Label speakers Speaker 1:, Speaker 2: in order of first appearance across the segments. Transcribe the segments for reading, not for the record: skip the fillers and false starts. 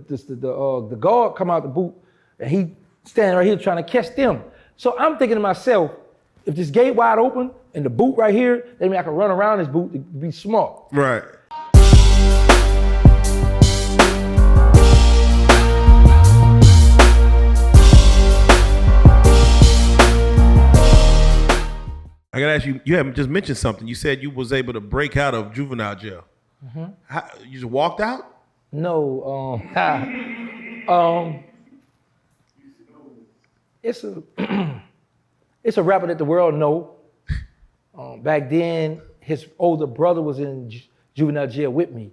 Speaker 1: the guard come out the boot, and he standing right here trying to catch them. So I'm thinking to myself, if this gate wide open and the boot right here, that means I can run around this boot to be smart.
Speaker 2: Right. I gotta ask you, you haven't just mentioned something. You said you was able to break out of juvenile jail. Mm-hmm. How, you just walked out?
Speaker 1: No, it's a rapper that the world know. Back then, his older brother was in juvenile jail with me.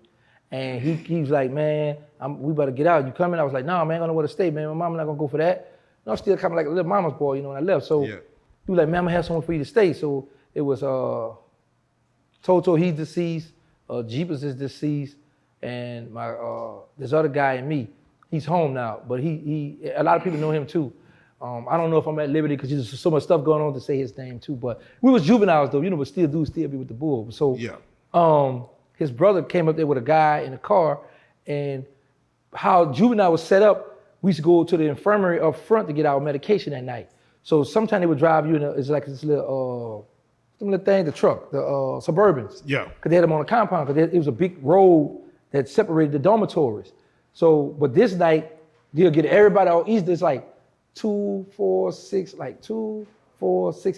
Speaker 1: And he was like, man, we better get out. You coming? I was like, nah, man, I don't know where to stay, man. My mama not gonna go for that. And I'm still kind of like a little mama's boy, you know, when I left. So yeah. He was like, man, I'm gonna have someone for you to stay. So it was Toto, he's deceased, Jeepers is deceased, and my this other guy and me, he's home now, but he a lot of people know him too. I don't know if I'm at liberty because there's so much stuff going on to say his name too, but we was juveniles though, you know, but still be with the bull. So yeah. His brother came up there with a guy in a car, and how juvenile was set up, we used to go to the infirmary up front to get our medication at night. So sometimes they would drive you in it's like this little thing, the truck, the Suburbans. Yeah. Because they had them on a compound, because it was a big road that separated the dormitories. So, but this night, they'll get everybody out east. There's like 2, 4, 6,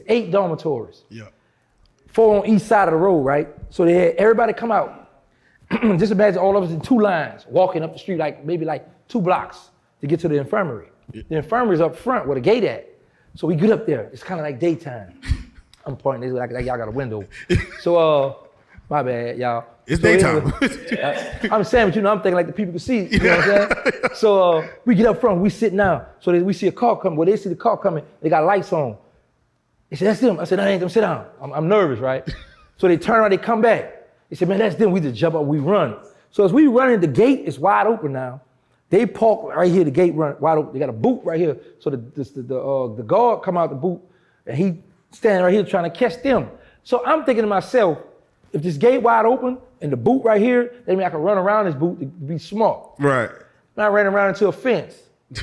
Speaker 1: 8 dormitories. Yeah. 4 on each side of the road, right? So they had everybody come out. Just imagine all of us in 2 lines, walking up the street, maybe 2 blocks to get to the infirmary. Yeah. The infirmary's up front where the gate at. So we get up there. It's kind of like daytime. I'm pointing this like y'all got a window. So, my bad, y'all.
Speaker 2: It's daytime.
Speaker 1: I'm saying, but you know, I'm thinking like the people can see. You know what I'm saying? So we get up front, we sit down. So we see a car coming. Well, they see the car coming. They got lights on. They said, that's them. I said, that ain't them. Sit down. I'm nervous, right? So they turn around, they come back. They said, man, that's them. We just jump up, we run. So as we run in, the gate is wide open now. They park right here, the gate run wide open. They got a boot right here. So the guard come out the boot, and he standing right here trying to catch them. So I'm thinking to myself, if this gate wide open and the boot right here, that means I can run around this boot to be smart. Right. And I ran around into a fence.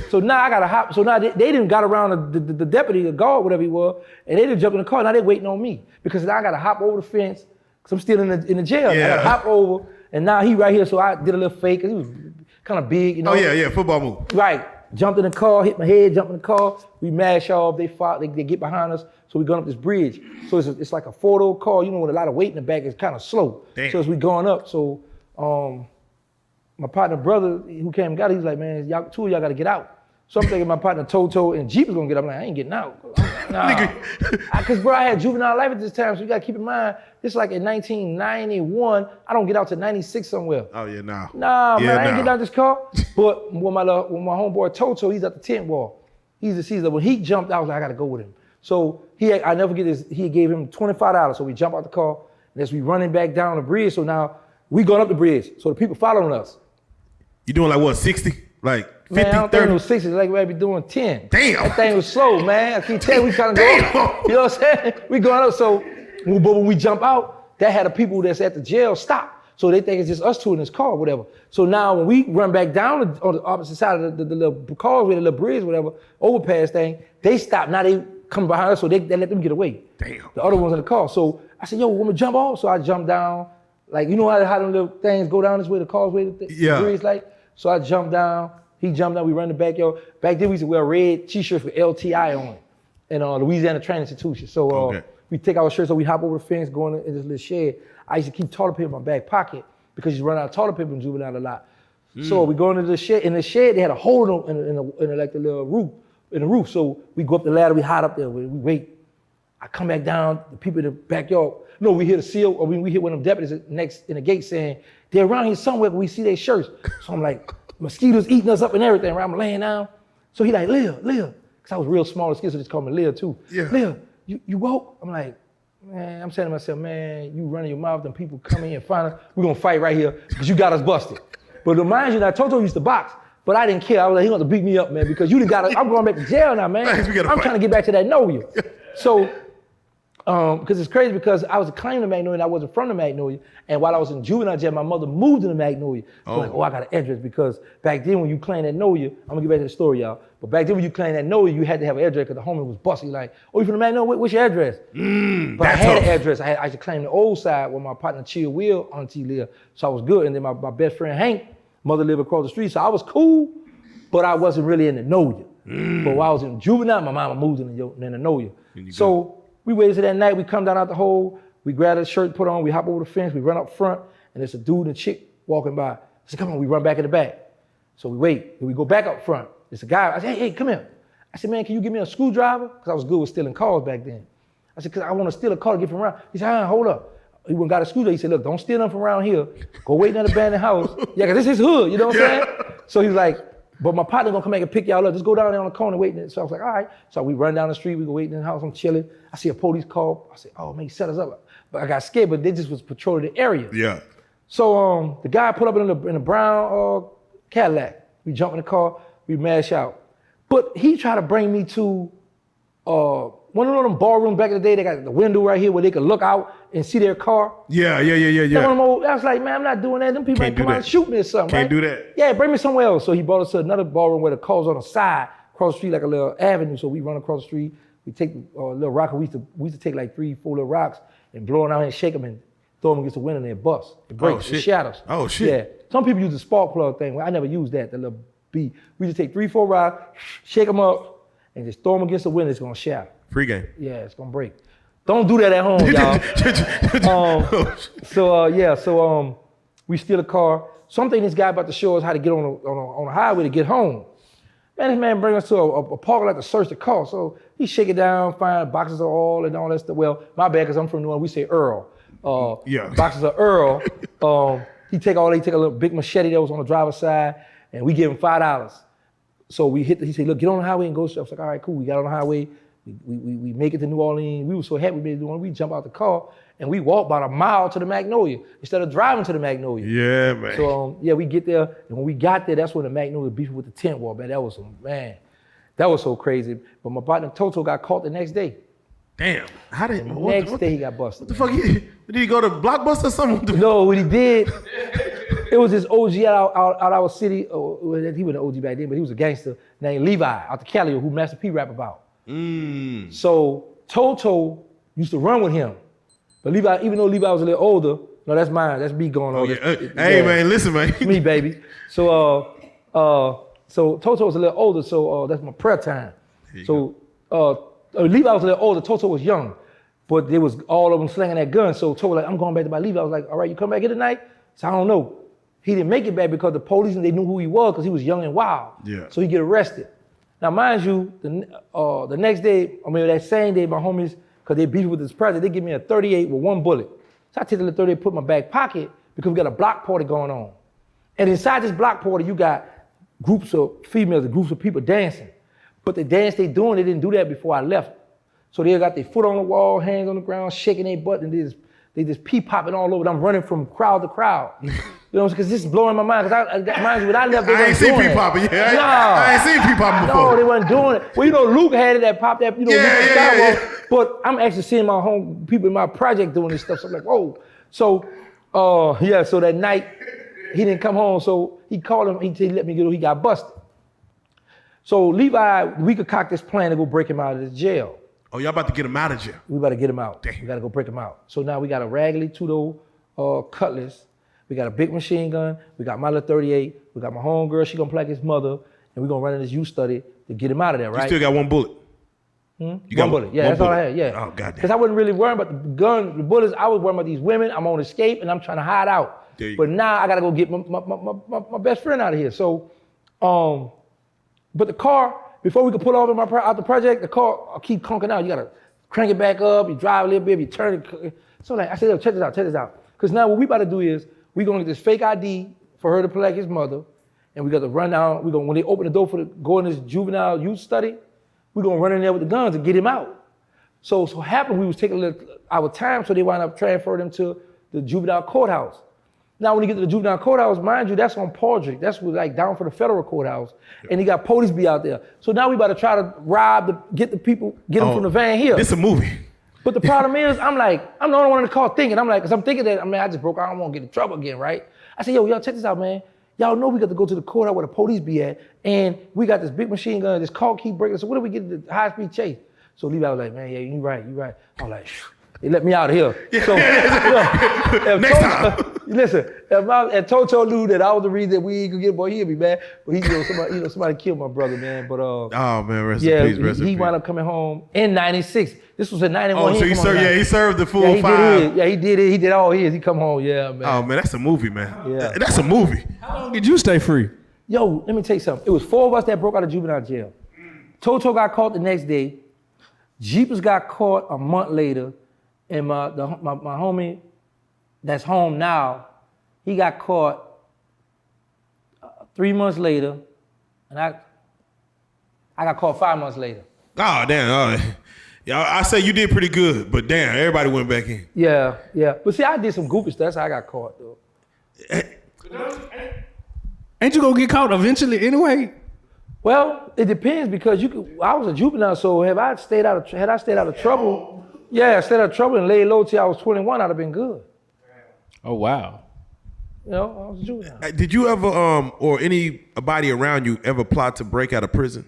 Speaker 1: So now I got to hop. So now they didn't got around the deputy, the guard, whatever he was, and they didn't jump in the car. Now they waiting on me because now I got to hop over the fence because I'm still in the jail. Yeah. I got to hop over, and now he right here. So I did a little fake. He was kind of big, you know. Oh yeah, football move. Right. Jumped in the car, hit my head, jumped in the car. We mash off. They fought. They get behind us. So we going up this bridge. So it's like a 4-door car, you know, with a lot of weight in the back. It's kind of slow. Damn. So as we going up, so my partner brother who came and got it, he's like, man, y'all, 2 of y'all got to get out. So I'm thinking my partner Toto and Jeep is gonna get up. I'm like, I ain't getting out. Nah. Because bro, I had juvenile life at this time, so you gotta keep in mind, this like in 1991, I don't get out to 96 somewhere. Oh yeah, nah. Nah, yeah, man, I ain't getting out this car. But when my homeboy Toto, he's at the tent wall. He's the season. When he jumped out, I was like, I gotta go with him. So I never get this, he gave him $25. So we jump out the car, and as we running back down the bridge, so now we going up the bridge. So the people following us.
Speaker 2: You doing like what, 60? Like 50,
Speaker 1: man, I don't
Speaker 2: 30?
Speaker 1: think it was 60, like we had to be doing 10.
Speaker 2: Damn.
Speaker 1: That thing was slow, man. I keep telling you, we trying to go up. You know what I'm saying? We going up, so, but when we jump out, that had the people that's at the jail stop. So they think it's just us 2 in this car or whatever. So now when we run back down on the opposite side of the little car, with the little bridge, whatever, overpass thing, they stop. Now they come behind us, so they let them get away. Damn. The other ones in the car. So I said, yo, want me to jump off? So I jumped down. Like, you know how them little things go down this way, the causeway, the bridge, like? So I jumped down. He jumped down, we run the backyard. Back then we used to wear red t-shirts with LTI on it in Louisiana Training Institution. So we take our shirts, so we hop over the fence, go in this little shed. I used to keep toilet paper in my back pocket because you run out of toilet paper in juvenile a lot. So we go into the shed. In the shed, they had a hole in like the little roof, in the roof. So we go up the ladder, we hide up there, we wait. I come back down, the people in the backyard, no, we hear the seal, or we hear one of them deputies next in the gate saying, they're around here somewhere, but we see their shirts. So I'm like, mosquitoes eating us up and everything, right? I'm laying down. So he like, Leah, because I was real small, the kids just called me Leah too. Yeah. Leah, you woke? I'm like, man, I'm saying to myself, man, you running your mouth, and people come in and find us, we're gonna fight right here because you got us busted. But mind you, now Toto used to box, but I didn't care. I was like, he gonna beat me up, man, because you done got us, I'm going back to jail now, man. I'm trying to get back to that know you. So Because it's crazy because I was claiming the Magnolia and I wasn't from the Magnolia. And while I was in juvenile jail, my mother moved to the Magnolia. So like, I got an address because back then when you claim that Nolia, I'm gonna get back to the story, y'all. But back then when you claim that Nolia, you had to have an address because the homie was busting like, oh, you from the Magnolia? What's your address? But I had an address. I should claim the old side where my partner Chill Will, auntie lived. So I was good. And then my best friend Hank, mother lived across the street. So I was cool, but I wasn't really in the Nolia. But while I was in juvenile, my mama moved in the Nolia. So we waited till that night, we come down out the hole, we grab a shirt, put on, we hop over the fence, we run up front, and there's a dude and a chick walking by. I said, come on, we run back in the back. So we wait, and we go back up front. There's a guy, I said, hey, come here. I said, man, can you give me a screwdriver? Because I was good with stealing cars back then. I said, because I want to steal a car to get from around. He said, hold up. He went and got a screwdriver. He said, look, don't steal them from around here. Go wait in that abandoned house. Yeah, because this is his hood, you know what I'm saying? So he was like, but my partner gonna come back and pick y'all up. Just go down there on the corner waiting. So I was like, all right. So we run down the street, we go waiting in the house, I'm chilling. I see a police car. I said, oh man, he set us up. But I got scared, but they just was patrolling the area.
Speaker 2: Yeah.
Speaker 1: So the guy put up in a brown Cadillac. We jump in the car, we mash out. But he tried to bring me to one of them ballrooms back in the day. They got the window right here where they could look out and see their car.
Speaker 2: Yeah.
Speaker 1: I was like, man, I'm not doing that. Them people ain't come out and shoot me or something.
Speaker 2: Can't do that.
Speaker 1: Yeah, bring me somewhere else. So he brought us to another ballroom where the car's on the side, across the street like a little avenue. So we run across the street. We take a little rock. We used to take like 3, 4 little rocks and blow them out and shake them and throw them against the window and they bust. It breaks. It shatters.
Speaker 2: Oh shit.
Speaker 1: Yeah. Some people use the spark plug thing. Well, I never used that. The little B. We just take 3, 4 rocks, shake them up, and just throw them against the window. It's gonna shatter.
Speaker 2: Free game.
Speaker 1: Yeah, it's gonna break. Don't do that at home, y'all. So we steal a car. Something this guy about to show us how to get on a highway to get home. Man, this man bring us to a parking lot to search the car. So he shake it down, find boxes of oil and all that stuff. Well, my bad, because I'm from New Orleans, we say Earl. Boxes of Earl. He take a little big machete that was on the driver's side, and we give him $5. So he said, look, get on the highway and go. So I was like, all right, cool. We got on the highway. We make it to New Orleans. We were so happy we made it to New Orleans. We jump out the car and we walk about a mile to the Magnolia instead of driving to the Magnolia.
Speaker 2: Yeah, man.
Speaker 1: So we get there, and when we got there, that's when the Magnolia beefing with the tent wall, man. That was so crazy. But my partner Toto got caught the next day.
Speaker 2: Damn. How did
Speaker 1: next day he got busted.
Speaker 2: What the fuck? Did he go to Blockbuster or something?
Speaker 1: No, what he did, it was this OG out our city. He was an OG back then, but he was a gangster named Levi out the Cali, who Master P rap about. So Toto used to run with him. But Levi, even though Levi was a little older, no, that's mine. That's me going on.
Speaker 2: Hey, man, listen, man.
Speaker 1: Me, baby. So Toto was a little older, so that's my prayer time. So Levi was a little older, Toto was young. But there was all of them slinging that gun. So Toto was like, I'm going back to my Levi. I was like, all right, you come back here tonight? So I don't know. He didn't make it back because the police, and they knew who he was because he was young and wild. Yeah. So he get arrested. Now, mind you, the next day, that same day, my homies, because they beefed with this project, they give me a 38 with 1 bullet. So I take the 38, put in my back pocket, because we got a block party going on. And inside this block party, you got groups of females, groups of people dancing. But the dance they doing, they didn't do that before I left. So they got their foot on the wall, hands on the ground, shaking their butt, and they just pee popping all over. I'm running from crowd to crowd. You know, because this is blowing my mind. Because mind you, when I left, they
Speaker 2: I ain't seen pee popping. I ain't seen pee popping before.
Speaker 1: No, they wasn't doing it. Well, Luke had it that popped that,
Speaker 2: Yeah.
Speaker 1: But I'm actually seeing my home people in my project doing this stuff. So I'm like, whoa. So, so that night, he didn't come home. So he called him. He let me get. He got busted. So Levi, we could cock this plan to go break him out of the jail.
Speaker 2: Oh, y'all about to get him out of jail?
Speaker 1: We about to get him out.
Speaker 2: Damn.
Speaker 1: We got to go break him out. So now we got a Raggedy Tudo cutlass. We got a big machine gun. We got my little 38. We got my homegirl. She gonna play like his mother, and we gonna run in this youth study to get him out of there, right?
Speaker 2: You still got 1 bullet.
Speaker 1: You got 1 bullet. Yeah, that's all I had. Yeah.
Speaker 2: Oh, goddamn.
Speaker 1: Because I wasn't really worrying about the gun, the bullets. I was worrying about these women. I'm on escape, and I'm trying to hide out. But now I gotta go get my best friend out of here. So, but the car, before we could pull off out the project, the car keep conking out. You gotta crank it back up. You drive a little bit. You turn it. So like I said, check this out. Because now what we about to do is we gonna get this fake ID for her to play like his mother, and we got to run down. When they open the door for go in this juvenile youth study, we gonna run in there with the guns and get him out. So happened we was taking our time, so they wound up transferring him to the juvenile courthouse. Now when you get to the juvenile courthouse, mind you, that's on Paudrick. That's like down for the federal courthouse, and he got police be out there. So now we about to try to get the people, get them from the van here.
Speaker 2: This a movie.
Speaker 1: But the problem is, I'm the only one in the car thinking. I'm like, because I'm thinking that, I just broke out. I don't want to get in trouble again, right? I said, yo, y'all check this out, man. Y'all know we got to go to the courthouse where the police be at, and we got this big machine gun, this car keep breaking. So what do we get to the high-speed chase? So Levi was like, man, yeah, you right. I was like, phew. They let me out of here.
Speaker 2: Yeah.
Speaker 1: So,
Speaker 2: Next time.
Speaker 1: Listen, if Toto knew that I was the reason that we could get, boy, he'd be mad. But somebody killed my brother, man. But
Speaker 2: oh man, rest in peace.
Speaker 1: He wound up coming home in '96. This was in '91.
Speaker 2: Oh, so he served the full 5.
Speaker 1: He did it. He did all his. He come home, yeah, man.
Speaker 2: Oh man, that's a movie, man.
Speaker 1: Yeah,
Speaker 2: that's a movie.
Speaker 3: How long did you stay free?
Speaker 1: Yo, let me tell you something. It was 4 of us that broke out of juvenile jail. Toto got caught the next day. Jeepers got caught a month later. And my homie that's home now, he got caught 3 months later, and I got caught 5 months later.
Speaker 2: Oh, damn. Yeah, I say you did pretty good, but damn, everybody went back in.
Speaker 1: Yeah. But see, I did some goofy stuff. That's how I got caught, though.
Speaker 3: Ain't you gonna get caught eventually anyway?
Speaker 1: Well, it depends because I was a juvenile, so had I stayed out of trouble, I stayed out of trouble and laid low till I was 21, I'd have been good.
Speaker 3: Oh wow.
Speaker 1: You know, I was a juvenile.
Speaker 2: Did you ever, or anybody around you ever plot to break out of prison?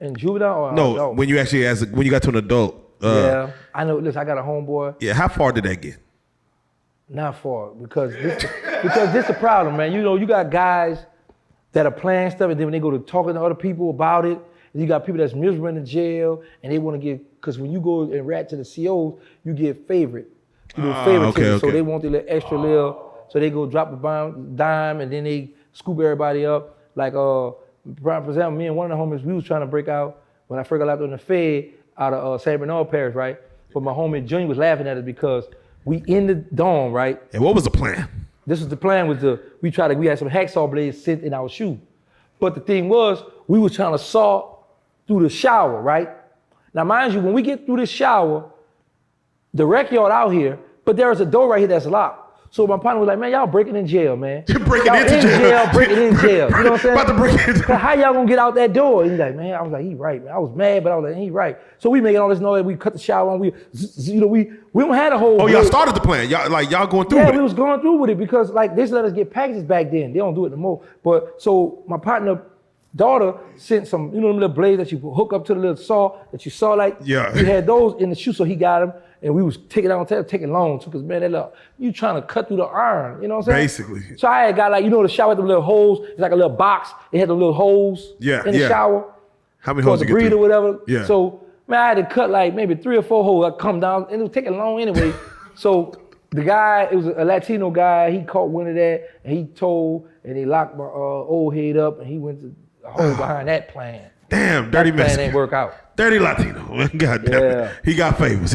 Speaker 1: In juvenile or
Speaker 2: No,
Speaker 1: adult?
Speaker 2: when you got to an adult.
Speaker 1: Yeah, I know. Listen, I got a homeboy.
Speaker 2: Yeah, how far did that get?
Speaker 1: Not far, because this the problem, man. You know, you got guys that are planning stuff, and then when they go to talking to other people about it, and you got people that's miserable in the jail, and they want to get, because when you go and rat to the COs, you get favoritism.
Speaker 2: Okay.
Speaker 1: So they want the little extra little, so they go drop a dime, and then they scoop everybody up. Like, for example, me and one of the homies, we was trying to break out when I first got out on the Fed out of San Bernardino Parish, right? But my homie Junior was laughing at us because we in the dorm, right?
Speaker 2: And what was the plan?
Speaker 1: This was the plan, we had some hacksaw blades sitting in our shoe. But the thing was, we was trying to saw through the shower, right? Now, mind you, when we get through the shower, the rec yard out here, but there is a door right here that's locked. So my partner was like, man, y'all breaking in jail, man.
Speaker 2: You're breaking
Speaker 1: y'all
Speaker 2: into jail.
Speaker 1: Breaking in jail. You know what I'm saying?
Speaker 2: About to break into jail.
Speaker 1: How y'all gonna get out that door? And he's like, man, I was like, he right, man. I was mad, but I was like, he right. So we making all this noise. We cut the shower on. We don't have a whole.
Speaker 2: Oh, y'all started the plan. Y'all going through with it.
Speaker 1: Yeah, we was going through with it because like they let us get packages back then. They don't do it no more. But so my partner daughter sent some, them little blades that you hook up to the little saw that you saw like.
Speaker 2: Yeah.
Speaker 1: We had those in the shoe, so he got them. And we was taking long too, because man, you trying to cut through the iron, you know what I'm saying?
Speaker 2: Basically.
Speaker 1: So I had got like, the shower with the little holes, it's like a little box, it had the little holes in the shower.
Speaker 2: How many holes
Speaker 1: you
Speaker 2: you
Speaker 1: get
Speaker 2: get
Speaker 1: or whatever.
Speaker 2: Yeah.
Speaker 1: So man, I had to cut like maybe 3 or 4 holes. I come down, and it was taking long anyway. So the guy, it was a Latino guy, he caught wind of that, and he told, and he locked my old head up, and he went to the hole behind that plan.
Speaker 2: Damn, dirty
Speaker 1: Mexican.
Speaker 2: Mexican.
Speaker 1: Ain't work out.
Speaker 2: Dirty Latino. God damn it. He got favors.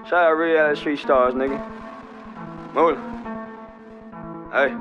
Speaker 4: Shout out Reallyfe Street Starz, nigga. Move. Hey.